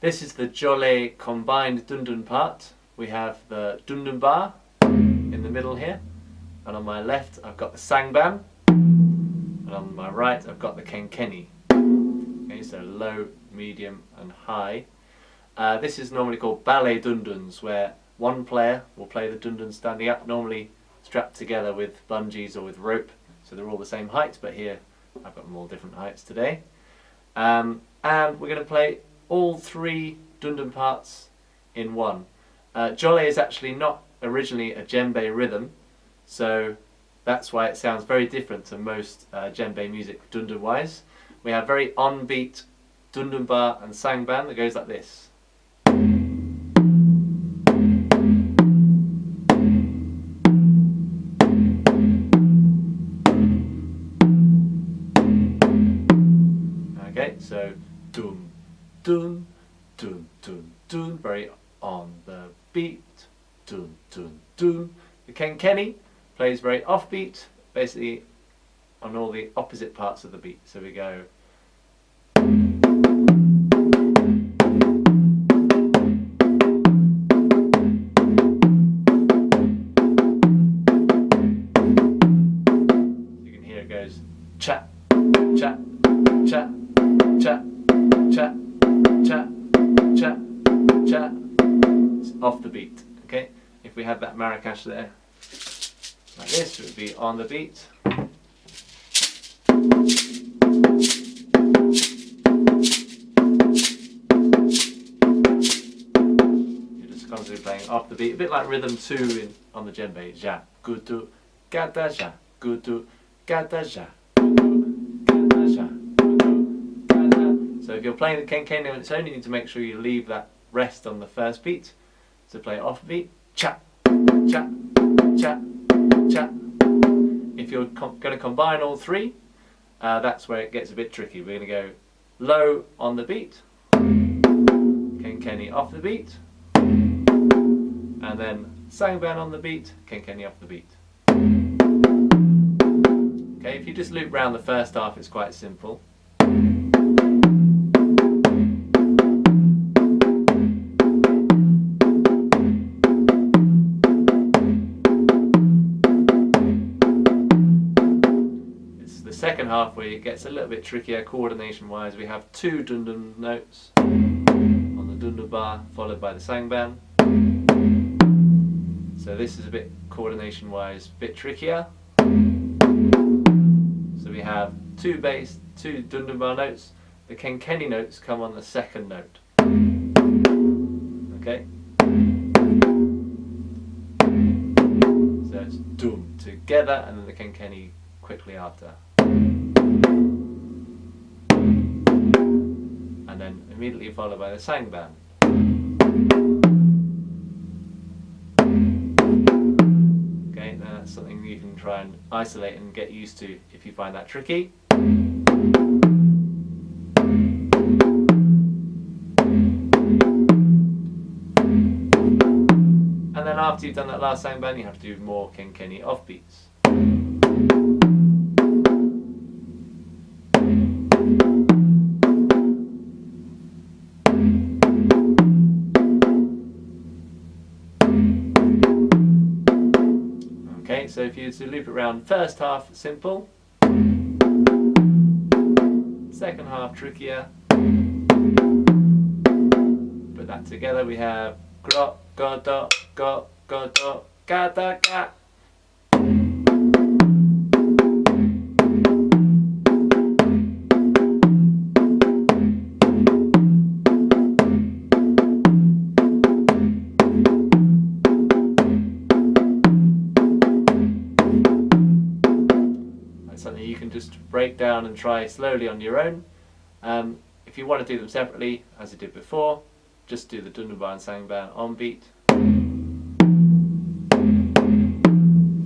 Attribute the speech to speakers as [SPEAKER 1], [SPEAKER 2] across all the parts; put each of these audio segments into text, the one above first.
[SPEAKER 1] This is the Djole combined dundun part. We have the dundun bar in the middle here, and on my left I've got the sangban, and on my right I've got the kenkeni. Okay, so low, medium and high. This is normally called Ballet Dunduns, where one player will play the dundun standing up, normally strapped together with bungees or with rope, so they're all the same height, but here I've got them all different heights today. And we're going to play all three dundun parts in one. Djole is actually not originally a djembe rhythm, so that's why it sounds very different to most djembe music dundun wise. We have very onbeat dundun bar and sangban that goes like this. Okay, so dun dun dun dun dun, very on the beat, dun dun dun. The kenkeni plays very offbeat, basically on all the opposite parts of the beat. So we go. You can hear it goes cha cha cha cha cha cha cha cha. It's off the beat. Okay, if we had that maracas there like this, it would be on the beat. You're just constantly playing off the beat, a bit like rhythm 2 on the djembe. Ja gudu gada ja gudu gada ja gudu gada ja gudu gada. So if you're playing the kenkeni on its own, you need to make sure you leave that rest on the first beat. To play off beat, cha cha cha cha. If you're going to combine all three, that's where it gets a bit tricky. We're going to go low on the beat, kenkeni off the beat, and then sangban on the beat, kenkeni off the beat. Okay, if you just loop round the first half, it's quite simple. Second half where it gets a little bit trickier coordination wise. We have two dundun notes on the dundun bar followed by the sangban, so this is a bit coordination wise a bit trickier. So we have two bass, two dundun bar notes. The kenkeni notes come on the second note. Okay, so it's dum together and then the kenkeni quickly after. And then immediately followed by the sangban. Okay, now that's something you can try and isolate and get used to if you find that tricky. And then after you've done that last sangban, you have to do more kenkeni offbeats. Okay, so if you to loop it around, first half simple, second half trickier. Put that together, we have gro go do go go do ga da ga. Something you can just break down and try slowly on your own. If you want to do them separately, as I did before, just do the dundun bar and sangban on beat,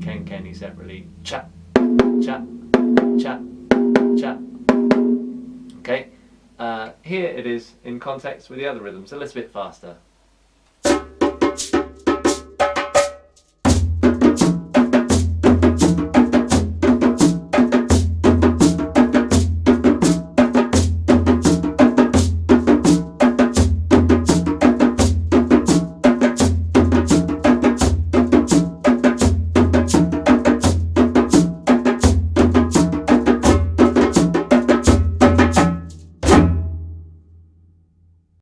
[SPEAKER 1] kenkeni separately, cha cha cha cha. Okay, here it is in context with the other rhythms, a little bit faster.